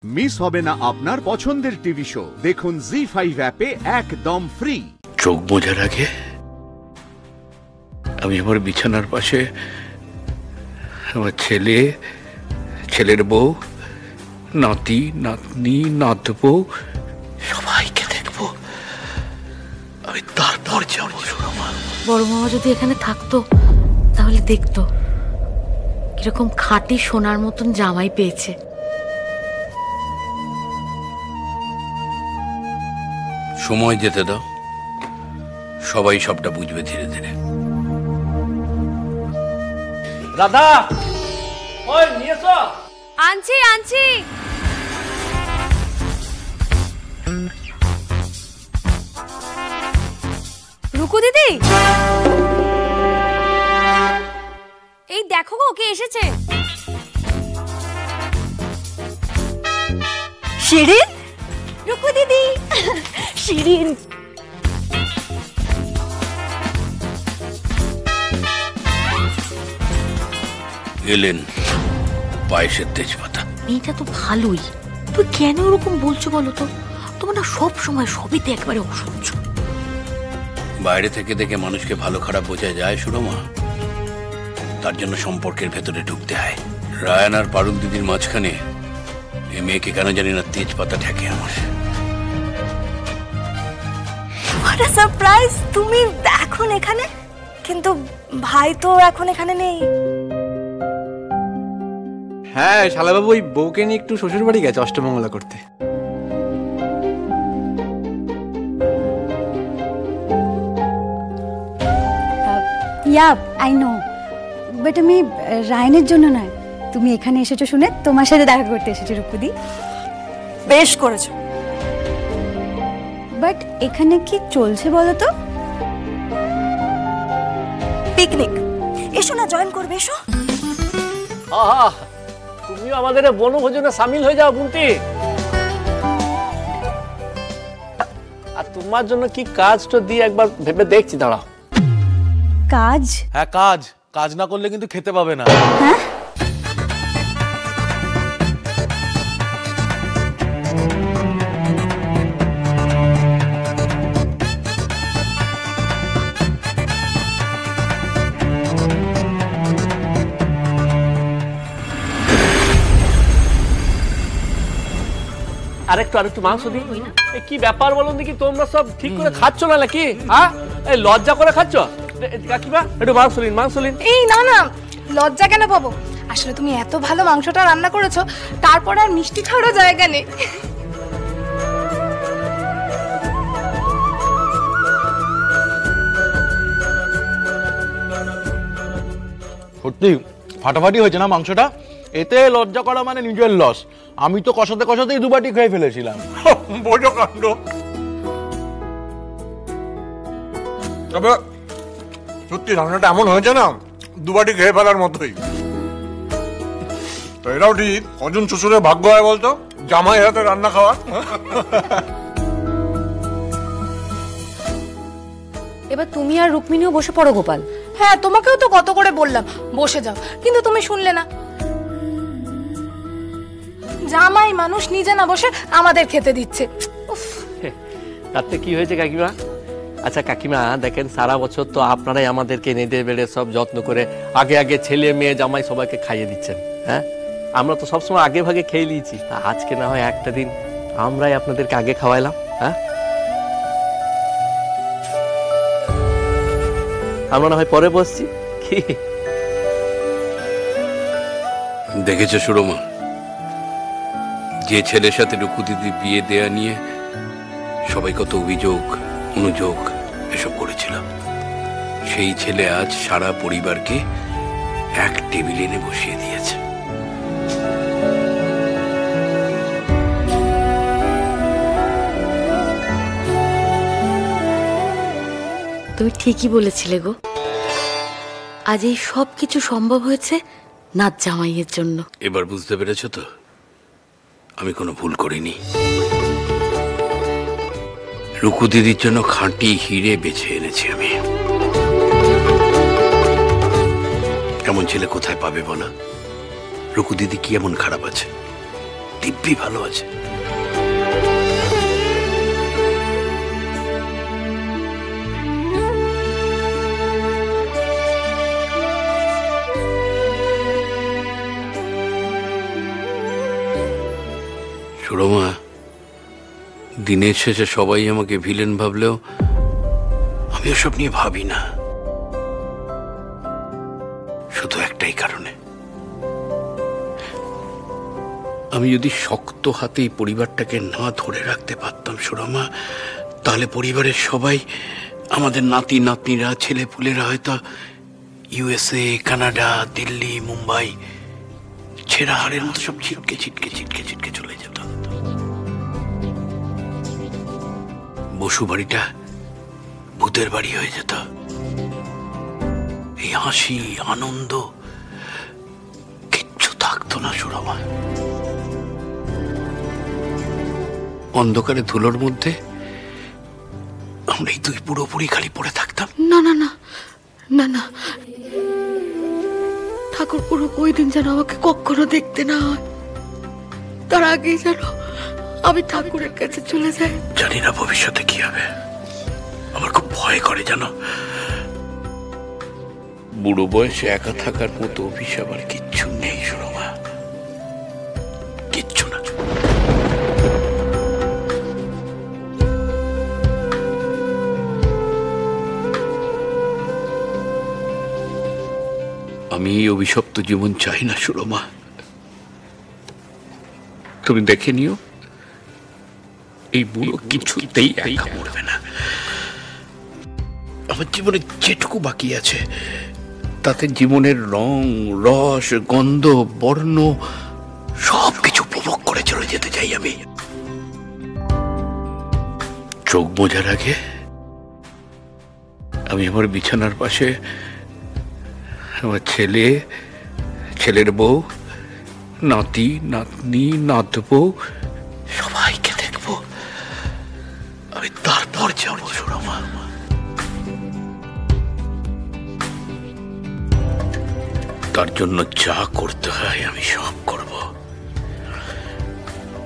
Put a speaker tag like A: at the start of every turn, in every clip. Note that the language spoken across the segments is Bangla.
A: মিস হবে না আপনার পছন্দের টিভি শো। দেখুন জি5 অ্যাপে একদম ফ্রি।
B: চোখ বোঝার আগে আমি আমার বিছানার পাশে আমার ছেলে, ছেলের বউ, নাতি, নাতনি, নাতবউ সবাইকে দেখবো। আমি তারপর যাবো।
C: বড় মামা যদি এখানে থাকতো তাহলে দেখতো কিরকম খাঁটি সোনার মতন জামাই পেয়েছে।
B: সময় যেতে দাও, সবাই সবটা বুঝবে ধীরে ধীরে।
D: রাধা, ওই নিয়ে এসো।
C: আনছি আনছি। রুকু দিদি, এই দেখো গো কে এসেছে। শিরিন, রুকু দিদি। শিরিন,
B: এলেন পায়েসের তেজপাতা।
C: মেয়েটা তো ভালোই, তুই কেন ওরকম বলছো বলো তো? তোমার না সব সময় সবিতে একবারে অসহ্য।
B: বাইরে থেকে দেখে মানুষকে ভালো খারাপ বোঝা যায় সুরমা, তার জন্য সম্পর্কের ভেতরে ঢুকতে হয়। রায়ান আর পারুল দিদির মাঝখানে এই মেয়েকে কেন জানি না তেজপাতা ঠেকে আমার।
E: What a surprise! তুমি এখন এখানে, কিন্তু ভাই তো এখন এখানে নেই।
F: হ্যাঁ, শালাবাবু ওই বউকে নিয়ে একটু শ্বশুর বাড়ি গেছে অষ্টমঙ্গলা করতে।
G: আই নো, বাট আমি রায়নের জন্য নয়, তুমি এখানে এসেছো শুনে তোমার সাথে দেখা করতে এসেছি রূপদি।
E: বেশ করেছো।
G: বাট এখানে কি চলছে বলো তো?
E: পিকনিক, এসো না, জয়েন করবে, এসো।
D: আহা, তুমিও আমাদের বনভোজনে সামিল হয়ে যাও বুনটি। আর তোমার জন্য কি কাজটা দিয়ে একবার ভেবে দেখছি, দাঁড়াও।
G: কাজ?
H: হ্যাঁ কাজ, কাজ না করলে কিন্তু খেতে পাবে না।
G: হ্যাঁ,
D: আরেকটু মাংস দিই। কি ব্যাপার বলুন দেখি, তোমরা সব ঠিক করে খাচ্ছ না নাকি? হ্যাঁ, এই লজ্জা করে খাচ্ছ? কাকিমা একটু মাংস লিন।
I: এই না না, লজ্জা কেন পাবো? আসলে তুমি এত ভালো মাংসটা রান্না করেছো, তারপর আর মিষ্টি খাওয়ারও জায়গা নেই।
H: সত্যি ফাটাফাটি হয়েছে না মাংসটা। এতে লজ্জা করা মানে নিজের লস। আমি তো কষাতে কষাতেই দুবাটি খেয়ে ফেলেছিলাম। বোঝো কাণ্ড। তবে সত্যি রান্নাটা এমন হয়েছে না, দুবাটি খেয়ে ফেলার মতোই। তো এটাও ঠিক, কজন শ্বশুরের ভাগ্য হয় বলতো জামাই হাতে রান্না খাওয়ার।
C: এবার তুমি আর রুক্মিণীও বসে পড়ো গোপাল।
I: হ্যাঁ, তোমাকেও তো কত করে বললাম বসে যাও, কিন্তু তুমি শুনলে না। জামাই মানুষ নিজে না বসে আমাদের খেতে দিচ্ছে।
D: তাতে কি হয়েছে কাকিমা? আচ্ছা কাকিমা, দেখেন সারা বছর তো আপনারাই আমাদেরকে নেড়ে বেড়ে সব যত্ন করে আগে আগে ছেলে মেয়ে জামাই সবাইকে খাইয়ে দিচ্ছেন। হ্যাঁ, আমরা তো সবসময় আগে ভাগে খেয়ে নিয়েছি। আজকে না হয় একটা দিন আমরাই আপনাদেরকে আগে খাওয়াইলাম। হ্যাঁ, আমরা না হয় পরে বসছি। কি
B: দেখেছো সুরমা, যে ছেলের সাথে রুকু দিদি বিয়ে দেয়া নিয়ে সবাই কত অভিযোগ অনুযোগ এসব করেছিল, সেই ছেলে আজ সারা পরিবারকে এক টেবিলে এনে বসিয়ে দিয়েছে।
C: তুমি ঠিকই বলেছিলে গো, আজ এই সব কিছু সম্ভব হয়েছে নাচ জামাইয়ের জন্য।
B: এবার বুঝতে পেরেছো তো আমি কোনো ভুল করিনি। রুকু দিদির জন্য খাঁটি হিরে বেছে এনেছি আমি। এমন ছেলে কোথায় পাবে বলো? রুকু দিদি কি এমন খারাপ আছে? দিব্যি ভালো আছে। সুরমা, দিনের শেষে সবাই আমাকে ভিলেন ভাবলেও আমি ওসব নিয়ে ভাবি না, শুধু একটাই কারণে, আমি যদি শক্ত হাতে এই পরিবারটাকে না ধরে রাখতে পারতাম সুরমা, তাহলে পরিবারের সবাই, আমাদের নাতি নাতনিরা, ছেলে পুলেরা হয়তো ইউএসএ, কানাডা, দিল্লি, মুম্বাই ছেঁড়া হাড়ের মতো সব ছিটকে ছিটকে ছিটকে ছিটকে চলে যেত। বসু বাড়িটা ভূতের বাড়ি হয়ে যেত। এই হাসি, আনন্দ কিচ্ছু থাকতো না সুরমা। অন্ধকারে ধুলোর মধ্যে আমরা এই দুই পুরোপুরি খালি পড়ে থাকতাম।
C: না না না না না, ঠাকুর পুরো ওই দিন যেন আমাকে কখনো দেখতে না হয়, তার আগেই যেন আমি ঠাকুরের কাছে চলে যাই।
B: জানি না ভবিষ্যতে কি হবে, আমার খুব ভয় করে জানো। বুড়ো বয়সে একা থাকার মতো অভিশাপ আর কিচ্ছু নেই সুরমা, কিচ্ছু না। আমি এই অভিশপ্ত জীবন চাই না সুরমা। তুমি দেখে নিও, এই বুড়ো কিছুতেই একা মরবে না। আমার জীবনে যেটুকু বাকি আছে তাতে জীবনের রং, রস, গন্ধ, বর্ণ সবকিছু উপভোগ করে চলে যেতে চাই আমি। চোখ বোঝার আগে আমি আমার বিছানার পাশে আমার ছেলে, ছেলের বউ, নাতি, নাতনি, নাতবউ সবাইকে দেখবো। আমি তারপর যাব সুরমা। তার জন্য যা করতে হয় আমি সব করব।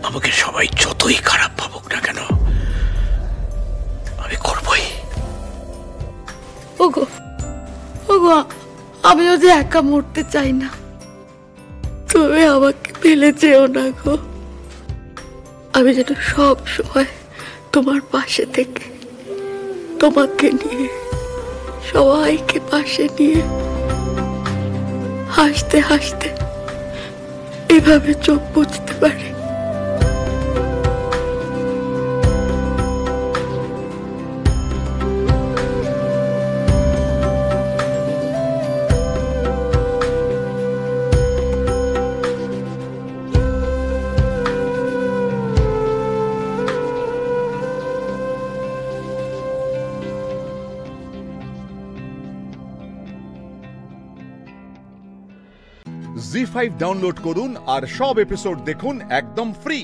B: আমাকে সবাই যতই খারাপ ভাবুক না কেন, আমি করবই।
C: ওগো ওগো, আমিও যে একা মরতে চাই না, তুমি আমাকে ফেলে যেও না গো। আমি যেন সব সময় তোমার পাশে থেকে, তোমাকে নিয়ে, সবাইকে পাশে নিয়ে হাসতে হাসতে এভাবে চোখ বুঝতে পারি।
A: জি5 ডাউনলোড করুন আর সব এপিসোড দেখুন একদম ফ্রি।